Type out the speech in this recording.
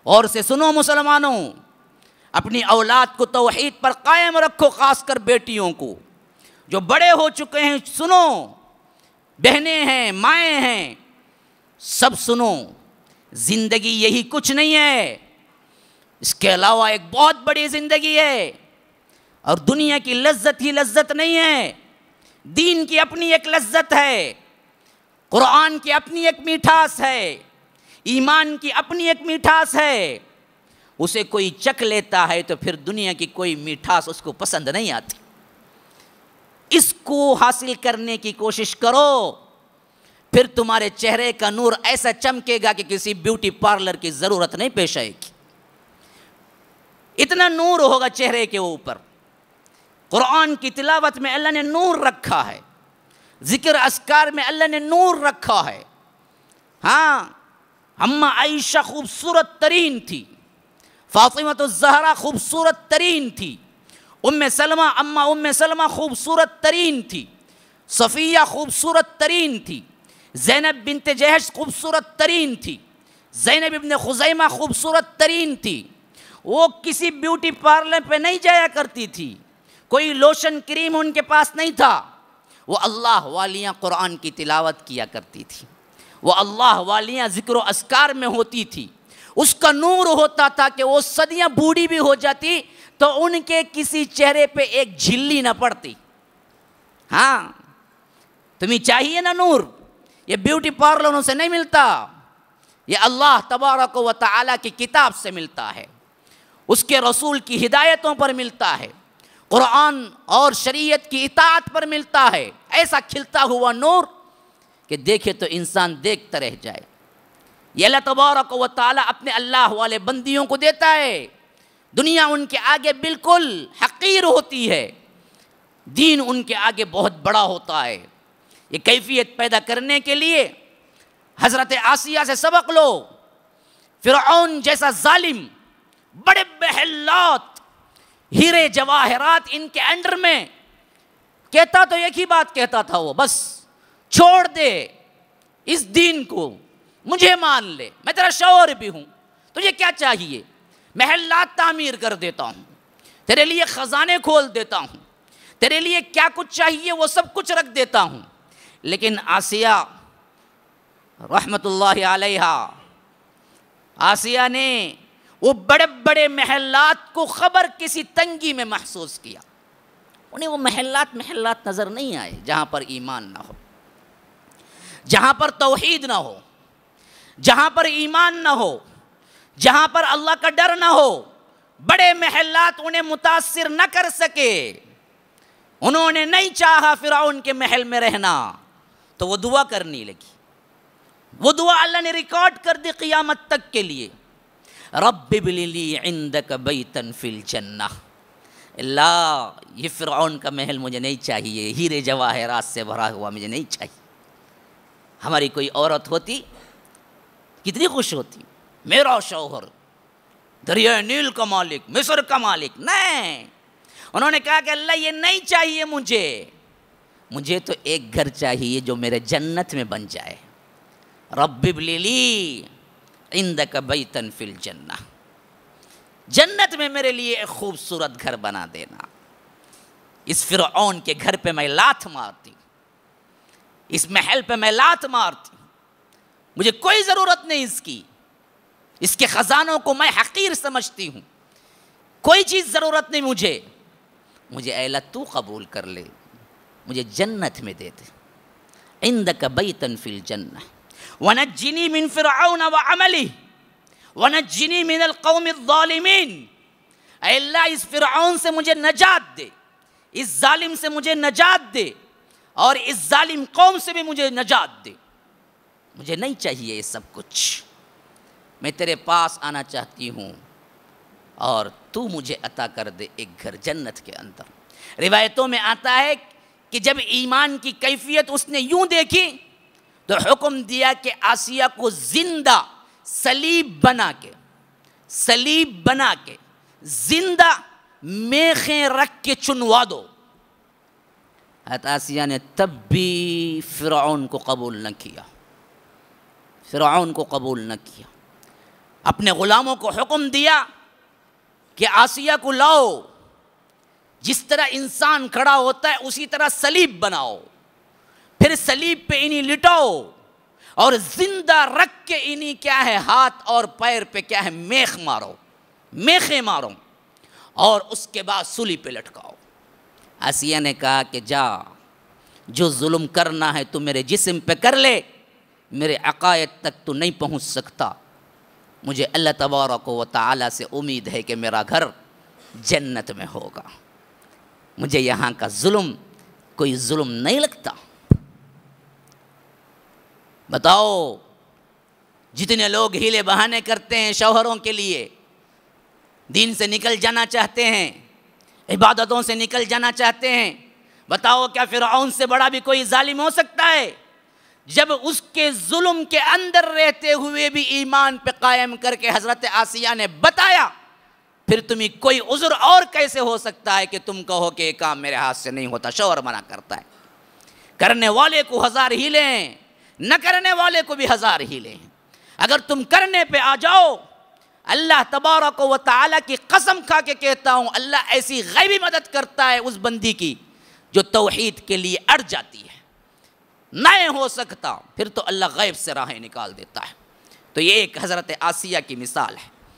اور سے سنو مسلمانوں، اپنی اولاد کو توحید پر قائم رکھو، خاص کر بیٹیوں کو جو بڑے ہو چکے ہیں سنو، بہنیں ہیں، مائیں ہیں، سب سنو، زندگی یہی کچھ نہیں ہے، اس کے علاوہ ایک بہت بڑی زندگی ہے، اور دنیا کی لذت ہی لذت نہیں ہے، دین کی اپنی ایک لذت ہے، قرآن کی اپنی ایک میٹھاس ہے، ایمان کی اپنی ایک میٹھاس ہے، اسے کوئی چکھ لیتا ہے تو پھر دنیا کی کوئی میٹھاس اس کو پسند نہیں آتی۔ اس کو حاصل کرنے کی کوشش کرو، پھر تمہارے چہرے کا نور ایسا چمکے گا کہ کسی بیوٹی پارلر کی ضرورت نہیں پیش آئے گی، اتنا نور ہوگا چہرے کے اوپر۔ قرآن کی تلاوت میں اللہ نے نور رکھا ہے، ذکر اذکار میں اللہ نے نور رکھا ہے۔ ہاں، اماں عائشہ خوبصورت ترین تھی، فاطمہ الزہرا خوبصورت ترین تھی، ام سلمہ خوبصورت ترین تھی، صفیہ خوبصورت ترین تھی، زینب بنت جہش خوبصورت ترین تھی، زینب ابن خزیمہ خوبصورت ترین تھی۔ وہ کسی بیوٹی پارلر پہ نہیں جایا کرتی تھی، کوئی لوشن کریم ان کے پاس نہیں تھا، وہ اللہ والیاں قرآن کی تلاوت کیا کرتی تھی، وہ اللہ والیاں ذکر و اذکار میں ہوتی تھی، اس کا نور ہوتا تھا کہ وہ صدیاں بوڑھی بھی ہو جاتی تو ان کے کسی چہرے پہ ایک جھلی نہ پڑتی۔ ہاں، تمہیں چاہیے نا نور، یہ بیوٹی پارلروں سے نہیں ملتا، یہ اللہ تبارک و تعالیٰ کی کتاب سے ملتا ہے، اس کے رسول کی ہدایتوں پر ملتا ہے، قرآن اور شریعت کی اطاعت پر ملتا ہے، ایسا کھلتا ہوا نور کہ دیکھے تو انسان دیکھتا رہ جائے۔ یہ اللہ تبارک و تعالیٰ اپنے اللہ والے بندیوں کو دیتا ہے، دنیا ان کے آگے بالکل حقیر ہوتی ہے، دین ان کے آگے بہت بڑا ہوتا ہے۔ یہ کیفیت پیدا کرنے کے لیے حضرت آسیہ سے سبق لو، فرعون جیسا ظالم، بڑے محلات، ہیرے جواہرات ان کے انڈر میں، کہتا تو ایک ہی بات کہتا تھا وہ، بس چھوڑ دے اس دین کو، مجھے مان لے، میں تیرا شوہر بھی ہوں، تجھے کیا چاہیے، محلات تعمیر کر دیتا ہوں، تیرے لیے خزانے کھول دیتا ہوں، تیرے لیے کیا کچھ چاہیے وہ سب کچھ رکھ دیتا ہوں۔ لیکن آسیہ رحمت اللہ علیہ، آسیہ نے وہ بڑے بڑے محلات کو خبر کسی تنگی میں محسوس کیا، انہیں وہ محلات نظر نہیں آئے جہاں پر ایمان نہ ہو، جہاں پر توحید نہ ہو، جہاں پر ایمان نہ ہو، جہاں پر اللہ کا ڈر نہ ہو۔ بڑے محلات انہیں متاثر نہ کر سکے، انہوں نے نہیں چاہا فرعون کے محل میں رہنا، تو وہ دعا کرنے لگی، وہ دعا اللہ نے ریکارڈ کر دی قیامت تک کے لیے، رب ابن لی عندک بیتا فی الجنہ، اللہ یہ فرعون کا محل مجھے نہیں چاہیے، ہیرے جواہرات سے بھرا ہوا مجھے نہیں چاہیے۔ ہماری کوئی عورت ہوتی کتنی خوش ہوتی، میرا شوہر دریائے نیل کا مالک، مصر کا مالک، نہیں، انہوں نے کہا کہ اللہ یہ نہیں چاہیے مجھے تو ایک گھر چاہیے جو میرے جنت میں بن جائے، رب ابن لی عندک بیتا فی الجنہ، جنت میں میرے لیے ایک خوبصورت گھر بنا دینا۔ اس فرعون کے گھر پہ میں لات مارتی، اس محل پہ میں لات مارتی، مجھے کوئی ضرورت نہیں اس کی، اس کے خزانوں کو میں حقیر سمجھتی ہوں، کوئی چیز ضرورت نہیں مجھے اے اللہ تو قبول کر لے، مجھے جنت میں دے دے، عندک بیتا فی الجنہ ونجنی من فرعون وعملہ ونجنی من القوم الظالمین، اے اللہ اس فرعون سے مجھے نجات دے، اس ظالم سے مجھے نجات دے، اور اس ظالم قوم سے بھی مجھے نجات دے، مجھے نہیں چاہیے یہ سب کچھ، میں تیرے پاس آنا چاہتی ہوں اور تو مجھے عطا کر دے ایک گھر جنت کے اندر۔ روایتوں میں آتا ہے کہ جب ایمان کی کیفیت اس نے یوں دیکھی تو حکم دیا کہ آسیہ کو زندہ صلیب بنا کے زندہ میخیں رکھ کے چنوا دو۔ حضرت آسیہ نے تب بھی فرعون کو قبول نہ کیا، اپنے غلاموں کو حکم دیا کہ آسیہ کو لاؤ، جس طرح انسان کھڑا ہوتا ہے اسی طرح صلیب بناؤ، پھر صلیب پہ انہیں لٹاؤ اور زندہ رکھ کے انہیں کیا ہے ہاتھ اور پیر پہ کیا ہے میخیں مارو اور اس کے بعد سولی پہ لٹکاؤ۔ آسیہ نے کہا کہ جا، جو ظلم کرنا ہے تو میرے جسم پہ کر لے، میرے عقائد تک تو نہیں پہنچ سکتا، مجھے اللہ تبارک و تعالی سے امید ہے کہ میرا گھر جنت میں ہوگا، مجھے یہاں کا ظلم کوئی ظلم نہیں لگتا۔ بتاؤ، جتنے لوگ ہیلے بہانے کرتے ہیں شوہروں کے لیے، دین سے نکل جانا چاہتے ہیں، عبادتوں سے نکل جانا چاہتے ہیں، بتاؤ کیا فرعون سے بڑا بھی کوئی ظالم ہو سکتا ہے؟ جب اس کے ظلم کے اندر رہتے ہوئے بھی ایمان پہ قائم کر کے حضرت آسیہ نے بتایا، پھر تمہیں کوئی عذر اور کیسے ہو سکتا ہے کہ تم کہو کہ یہ کام میرے ہاتھ سے نہیں ہوتا؟ شوہر منع کرتا ہے۔ کرنے والے کو ہزار ہیلے ہیں، نہ کرنے والے کو بھی ہزار ہیلے ہیں۔ اگر تم کرنے پہ آ جاؤ، اللہ تبارک و تعالیٰ کی قسم کھا کے کہتا ہوں، اللہ ایسی غیبی مدد کرتا ہے اس بندی کی جو توحید کے لیے اڑ جاتی ہے، نہیں ہو سکتا، پھر تو اللہ غیب سے راہیں نکال دیتا ہے۔ تو یہ ایک حضرت آسیہ کی مثال ہے۔